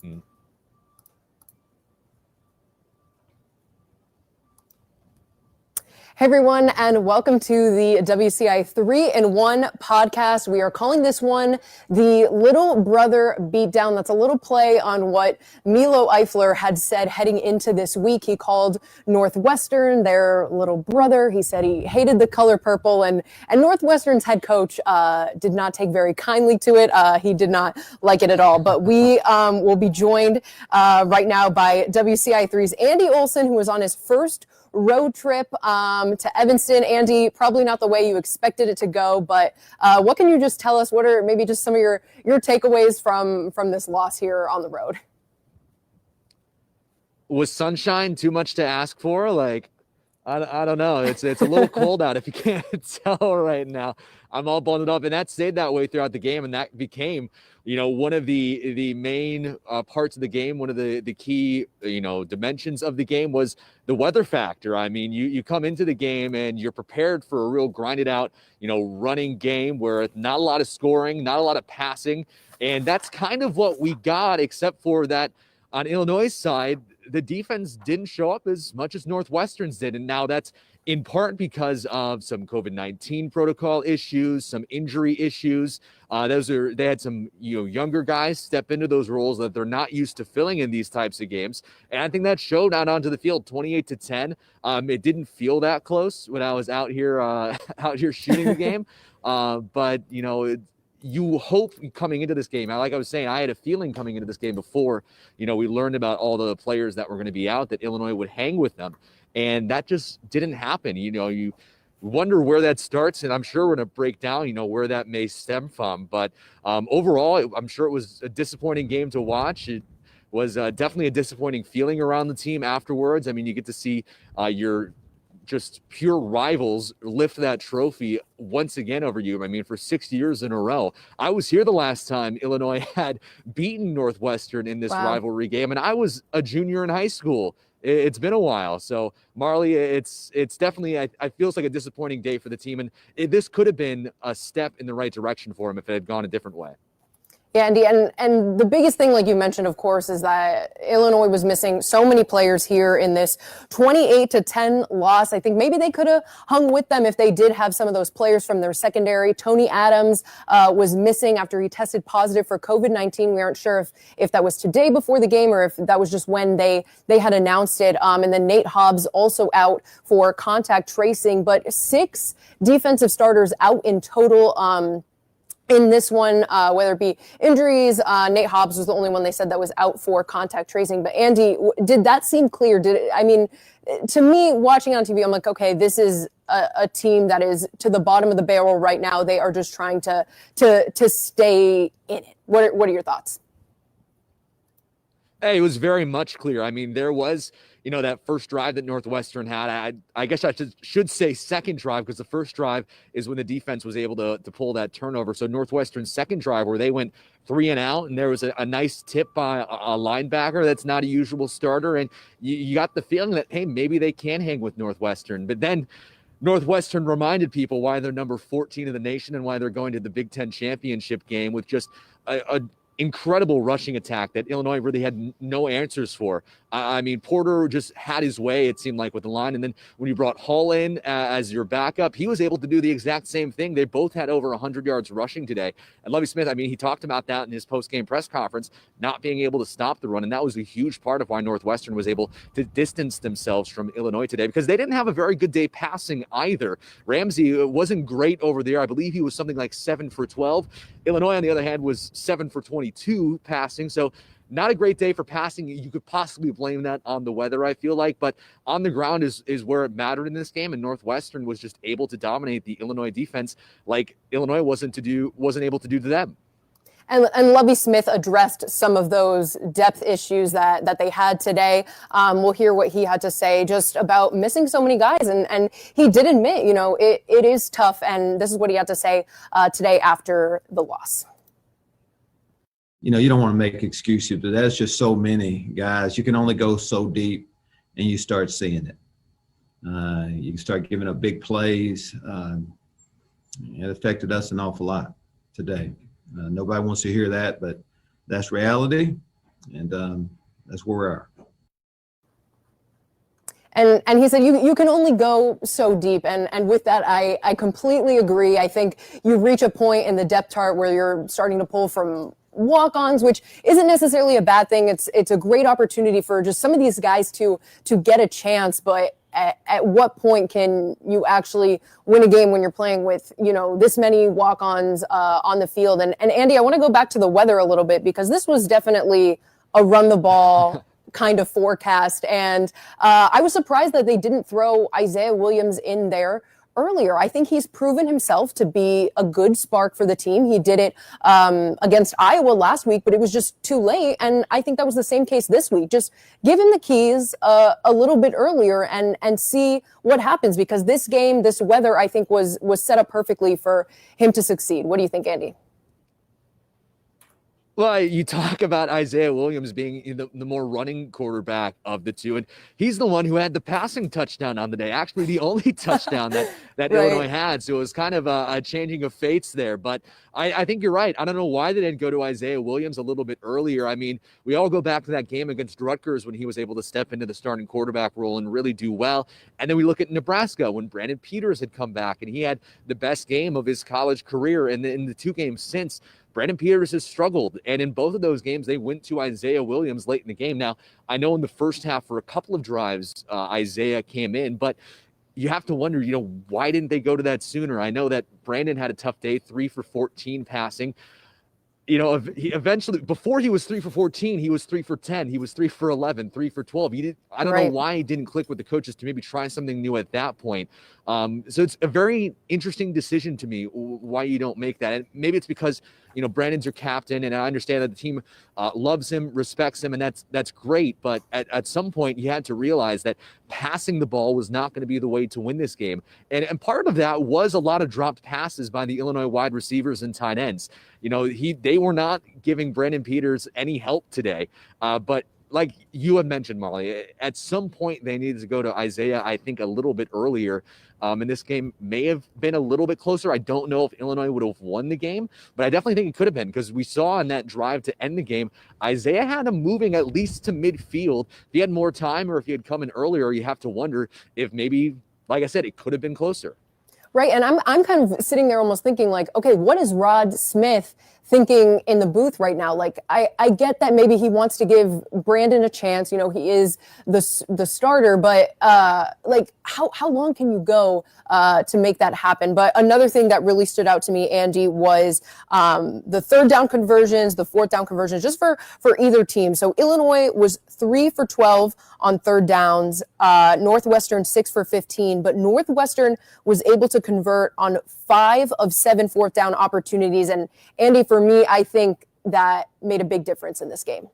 Mm. Hey everyone, and welcome to the WCIA 3-in-1 podcast. We are calling this one the Little Brother Beatdown. That's a little play on what Milo Eifler had said heading into this week. He called Northwestern their little brother. He said he hated the color purple, and Northwestern's head coach did not take very kindly to it. He did not like it at all. But we will be joined right now by WCIA 3's Andy Olson, who was on his first road trip to Evanston. Andy, probably not the way you expected it to go, but what can you just tell us? What are maybe just some of your takeaways from this loss here on the road? Was sunshine too much to ask for? Like, I don't know. It's a little cold out if you can't tell right now. I'm all bundled up, and that stayed that way throughout the game, and that became, one of the main parts of the game. One of the key, dimensions of the game was the weather factor. I mean, you come into the game and you're prepared for a real grinded out, running game where not a lot of scoring, not a lot of passing, and that's kind of what we got, except for that on Illinois' side, the defense didn't show up as much as Northwestern's did, and now that's in part because of some COVID-19 protocol issues, some injury issues. They had some younger guys step into those roles that they're not used to filling in these types of games, and I think that showed out onto the field. 28-10. It didn't feel that close when I was out here shooting the game, but you hope coming into this game. Like I was saying, I had a feeling coming into this game before, we learned about all the players that were going to be out, that Illinois would hang with them. And that just didn't happen. You wonder where that starts, and I'm sure we're going to break down, where that may stem from. But overall, I'm sure it was a disappointing game to watch. It was definitely a disappointing feeling around the team afterwards. I mean, you get to see your just pure rivals lift that trophy once again over you. I mean, for 6 years in a row. I was here the last time Illinois had beaten Northwestern in this rivalry game, and I was a junior in high school. It's been a while. So, Marlee, it's definitely, I feels like a disappointing day for the team, and this could have been a step in the right direction for him if it had gone a different way. Yeah, Andy, and the biggest thing, like you mentioned, of course, is that Illinois was missing so many players here in this 28-10 loss. I think maybe they could have hung with them if they did have some of those players from their secondary. Tony Adams was missing after he tested positive for COVID-19. We aren't sure if that was today before the game or if that was just when they had announced it. And then Nate Hobbs also out for contact tracing, but 6 defensive starters out in total. In this one, whether it be injuries, Nate Hobbs was the only one they said that was out for contact tracing. But Andy, did that seem clear? To me, watching on TV, I'm like, okay, this is a team that is to the bottom of the barrel right now. They are just trying to stay in it. What are your thoughts? Hey, it was very much clear. I mean, there was, that first drive that Northwestern had. I guess I should say second drive, because the first drive is when the defense was able to pull that turnover. So Northwestern's second drive, where they went 3 and out, and there was a nice tip by a linebacker that's not a usual starter. And you got the feeling that, hey, maybe they can hang with Northwestern. But then Northwestern reminded people why they're number 14 in the nation and why they're going to the Big Ten championship game with just a incredible rushing attack that Illinois really had no answers for. I mean, Porter just had his way, it seemed like, with the line. And then when you brought Hall in as your backup, he was able to do the exact same thing. They both had over 100 yards rushing today. And Lovie Smith, I mean, he talked about that in his post-game press conference, not being able to stop the run. And that was a huge part of why Northwestern was able to distance themselves from Illinois today, because they didn't have a very good day passing either. Ramsey wasn't great over there. I believe he was something like 7 for 12. Illinois, on the other hand, was 7 for 22 passing. So not a great day for passing. You could possibly blame that on the weather, I feel like, but on the ground is where it mattered in this game. And Northwestern was just able to dominate the Illinois defense like Illinois wasn't able to do to them. And Lovie Smith addressed some of those depth issues that they had today. We'll hear what he had to say just about missing so many guys. And he did admit, it is tough. And this is what he had to say today after the loss. You don't want to make excuses, but that's just so many guys. You can only go so deep, and you start seeing it. You can start giving up big plays. It affected us an awful lot today. Nobody wants to hear that, but that's reality. And that's where we are. And he said you can only go so deep. And with that, I completely agree. I think you reach a point in the depth chart where you're starting to pull from walk-ons, which isn't necessarily a bad thing. It's a great opportunity for just some of these guys to get a chance. But at what point can you actually win a game when you're playing with, this many walk-ons on the field? And Andy, I want to go back to the weather a little bit, because this was definitely a run the ball kind of forecast. And I was surprised that they didn't throw Isaiah Williams in there earlier. I think he's proven himself to be a good spark for the team. He did it against Iowa last week, but it was just too late. And I think that was the same case this week. Just give him the keys a little bit earlier and see what happens, because this game, this weather, I think was set up perfectly for him to succeed. What do you think, Andy? Well, you talk about Isaiah Williams being the more running quarterback of the two, and he's the one who had the passing touchdown on the day, actually the only touchdown that right. Illinois had. So it was kind of a changing of fates there. But I think you're right. I don't know why they didn't go to Isaiah Williams a little bit earlier. I mean, we all go back to that game against Rutgers when he was able to step into the starting quarterback role and really do well. And then we look at Nebraska when Brandon Peters had come back and he had the best game of his college career. And in the two games since, Brandon Peters has struggled, and in both of those games, they went to Isaiah Williams late in the game. Now, I know in the first half for a couple of drives, Isaiah came in, but you have to wonder, why didn't they go to that sooner? I know that Brandon had a tough day, 3 for 14 passing. He eventually, before he was 3 for 14, he was 3 for 10. He was 3 for 11, 3 for 12. I don't know why he didn't click with the coaches to maybe try something new at that point. So it's a very interesting decision to me why you don't make that. And maybe it's because, Brandon's your captain, and I understand that the team loves him, respects him, and that's great. But at some point, you had to realize that passing the ball was not going to be the way to win this game. And part of that was a lot of dropped passes by the Illinois wide receivers and tight ends. They were not giving Brandon Peters any help today. But like you had mentioned, Marlee, at some point they needed to go to Isaiah, I think, a little bit earlier. And this game may have been a little bit closer. I don't know if Illinois would have won the game, but I definitely think it could have been, because we saw in that drive to end the game, Isaiah had him moving at least to midfield. If he had more time or if he had come in earlier, you have to wonder if maybe, like I said, it could have been closer. Right, and I'm kind of sitting there almost thinking like, okay, what is Rod Smith thinking in the booth right now? Like, I get that maybe he wants to give Brandon a chance. He is the starter, but like, how long can you go to make that happen? But another thing that really stood out to me, Andy, was the third down conversions, the fourth down conversions, just for either team. So Illinois was 3 for 12 on third downs, Northwestern 6 for 15, but Northwestern was able to convert on 5 of 7 fourth down opportunities. And Andy, for me, I think that made a big difference in this game.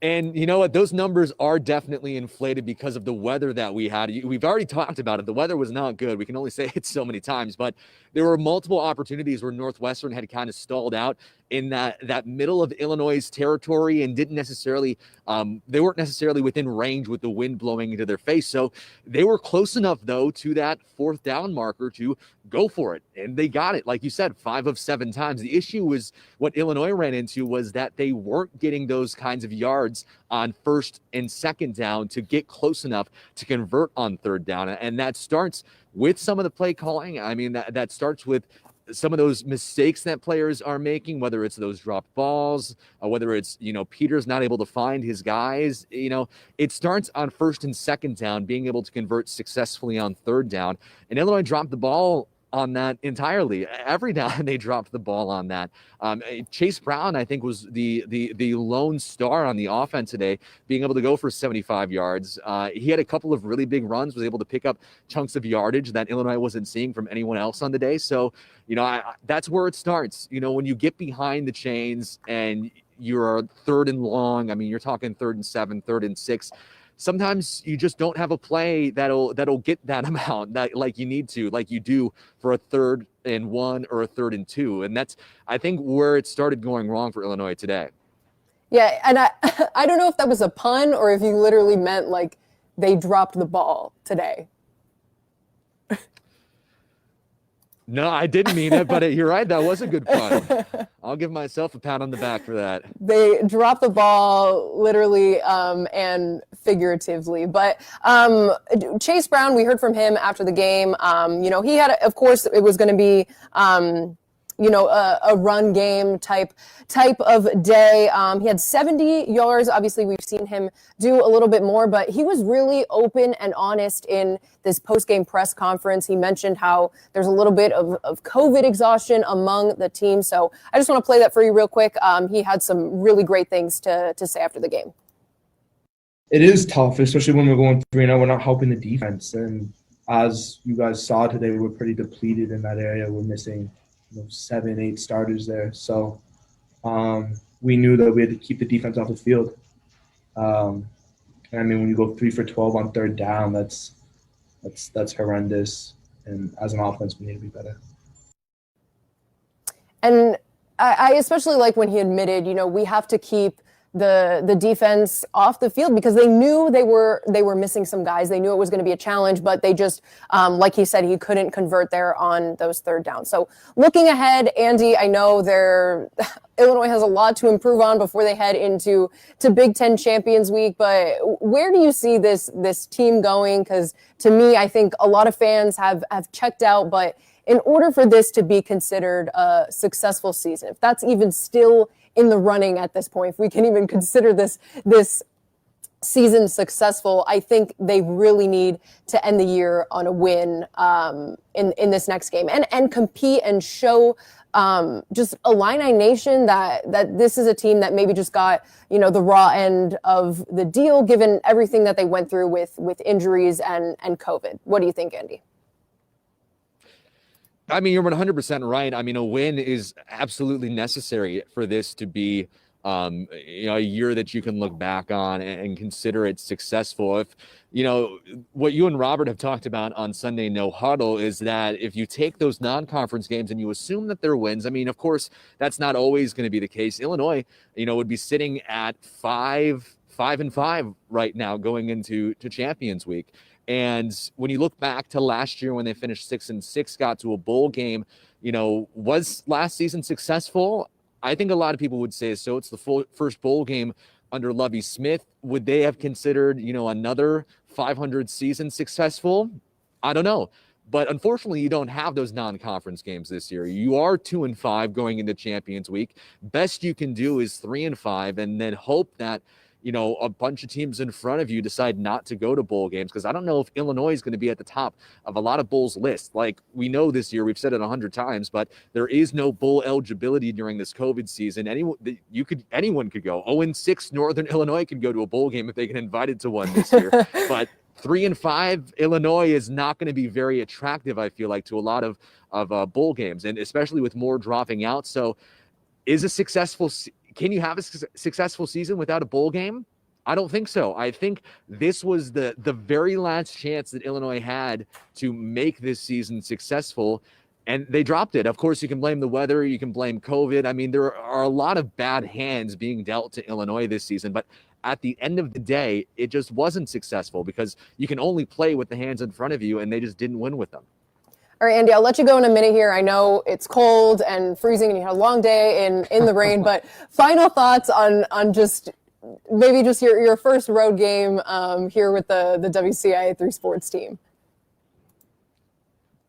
And you know what? Those numbers are definitely inflated because of the weather that we had. We've already talked about it. The weather was not good. We can only say it so many times, but there were multiple opportunities where Northwestern had kind of stalled out in that middle of Illinois' territory and didn't necessarily, they weren't necessarily within range with the wind blowing into their face. So they were close enough, though, to that fourth down marker to go for it. And they got it, like you said, 5 of 7 times. The issue was what Illinois ran into was that they weren't getting those kinds of yards on first and second down to get close enough to convert on third down. And that starts with some of the play calling. I mean, that starts with some of those mistakes that players are making, whether it's those dropped balls, or whether it's, Peters not able to find his guys. It starts on first and second down, being able to convert successfully on third down. And Illinois dropped the ball on that entirely. Every down they dropped the ball on that. Chase Brown, I think, was the lone star on the offense today, being able to go for 75 yards. He had a couple of really big runs, was able to pick up chunks of yardage that Illinois wasn't seeing from anyone else on the day. So, that's where it starts. When you get behind the chains and you're third and long, I mean, you're talking 3rd and 7, 3rd and 6. Sometimes you just don't have a play that'll get that amount that like you need to, like you do for a 3rd and 1 or a 3rd and 2. And that's, I think, where it started going wrong for Illinois today. Yeah, and I don't know if that was a pun or if you literally meant like they dropped the ball today. No, I didn't mean it, but you're right. That was a good pun. I'll give myself a pat on the back for that. They dropped the ball literally and figuratively. But Chase Brown, we heard from him after the game. He had, of course, it was going to be a run game type of day. He had 70 yards. Obviously, we've seen him do a little bit more, but he was really open and honest in this post-game press conference. He mentioned how there's a little bit of COVID exhaustion among the team. So I just want to play that for you real quick. He had some really great things to say after the game. It is tough, especially when we're going 3-0. We're not helping the defense. And as you guys saw today, we're pretty depleted in that area. We're missing 7-8 starters there. So we knew that we had to keep the defense off the field. When you go 3 for 12 on third down, that's horrendous. And as an offense, we need to be better. And I especially like when he admitted, we have to keep the defense off the field because they knew they were missing some guys. They knew it was going to be a challenge, but they just, like he said, he couldn't convert there on those third downs. So looking ahead, Andy, I know Illinois has a lot to improve on before they head into Big Ten Champions Week, but where do you see this team going? Because to me, I think a lot of fans have checked out, but in order for this to be considered a successful season, if that's even still in the running at this point, if we can even consider this season successful, I think they really need to end the year on a win in this next game and compete and show just Illini Nation that this is a team that maybe just got the raw end of the deal given everything that they went through with injuries and COVID. What do you think, Andy? I mean, you're 100% right. I mean, a win is absolutely necessary for this to be a year that you can look back on and consider it successful. If, what you and Robert have talked about on Sunday No Huddle is that if you take those non-conference games and you assume that they're wins, I mean, of course, that's not always going to be the case. Illinois, would be sitting at 5-5 right now going into Champions Week. And when you look back to last year when they finished 6-6, got to a bowl game, was last season successful? I think a lot of people would say so. It's the first bowl game under Lovie Smith. Would they have considered, another 500 season successful? I don't know. But unfortunately, you don't have those non-conference games this year. You are 2-5 going into Champions Week. Best you can do is 3-5 and then hope that a bunch of teams in front of you decide not to go to bowl games, because I don't know if Illinois is going to be at the top of a lot of bowls lists. Like we know this year, we've said it 100 times, but there is no bowl eligibility during this COVID season. Anyone could go. 0-6 Northern Illinois could go to a bowl game if they get invited to one this year. But 3-5 Illinois is not going to be very attractive, I feel like, to a lot of bowl games, and especially with more dropping out. So can you have a successful season without a bowl game? I don't think so. I think this was the very last chance that Illinois had to make this season successful, and they dropped it. Of course, you can blame the weather. You can blame COVID. I mean, there are a lot of bad hands being dealt to Illinois this season, but at the end of the day, it just wasn't successful because you can only play with the hands in front of you, and they just didn't win with them. All right, Andy, I'll let you go in a minute here. I know it's cold and freezing and you had a long day in the rain, but final thoughts on just maybe just your first road game here with the WCIA 3 Sports team.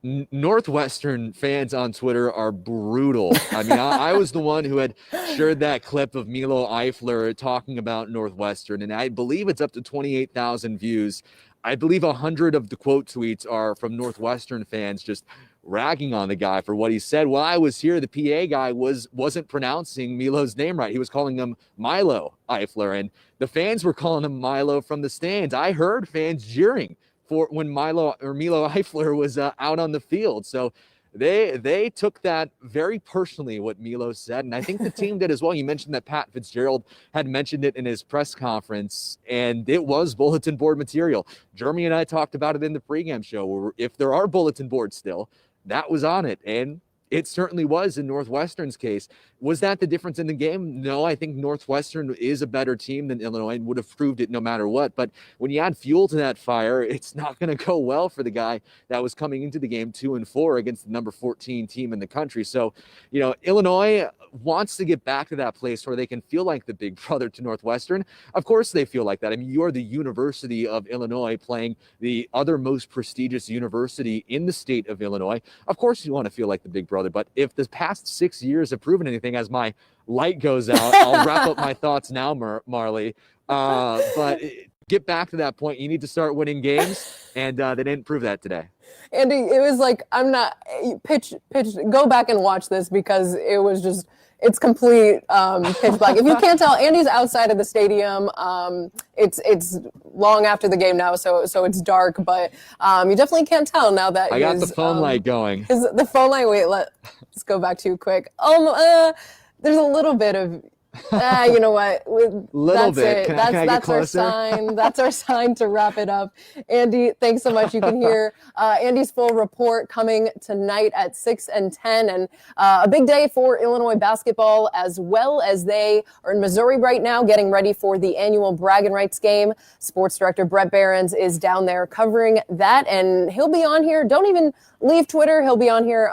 Northwestern fans on Twitter are brutal. I mean, I was the one who had shared that clip of Milo Eifler talking about Northwestern, and I believe it's up to 28,000 views. I believe 100 of the quote tweets are from Northwestern fans just ragging on the guy for what he said. While I was here, the PA guy wasn't pronouncing Milo's name right. He was calling him Milo Eifler, and the fans were calling him Milo from the stands. I heard fans jeering for when Milo Eifler was out on the field. So they took that very personally, what Milo said, and I think the team did as well. You mentioned that Pat Fitzgerald had mentioned it in his press conference, and it was bulletin board material. Jeremy and I talked about it in the pregame show, where if there are bulletin boards still, that was on it, and It certainly was in Northwestern's case. Was that the difference in the game? No, I think Northwestern is a better team than Illinois and would have proved it no matter what. But when you add fuel to that fire, it's not going to go well for the guy that was coming into the game 2-4 against the number 14 team in the country. So, Illinois wants to get back to that place where they can feel like the big brother to Northwestern. Of course they feel like that. I mean, you're the University of Illinois playing the other most prestigious university in the state of Illinois. Of course you want to feel like the big brother. But if the past 6 years have proven anything, as my light goes out, I'll wrap up my thoughts now, Marlee. But get back to that point. You need to start winning games, and they didn't prove that today. Andy, it was like, I'm not pitch. Go back and watch this because it was just, it's complete pitch black. If you can't tell, Andy's outside of the stadium. It's long after the game now, so it's dark, but you definitely can't tell now that I got the phone light going. The phone light, wait, let's go back to quick. There's a little bit of, you know what? Little bit. That's our sign. That's our sign to wrap it up. Andy, thanks so much. You can hear Andy's full report coming tonight at 6 and 10. And a big day for Illinois basketball, as well as they are in Missouri right now getting ready for the annual Bragging Rights game. Sports director Brett Behrens is down there covering that, and he'll be on here. Don't even leave Twitter. He'll be on here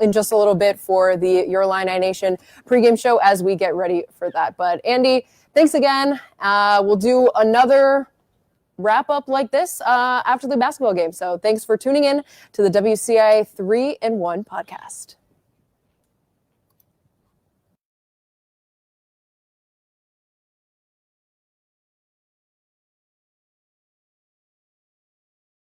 in just a little bit for the Your Illini Nation pregame show as we get ready for that. But Andy, thanks again. We'll do another wrap up like this after the basketball game. So thanks for tuning in to the WCIA 3-1 podcast.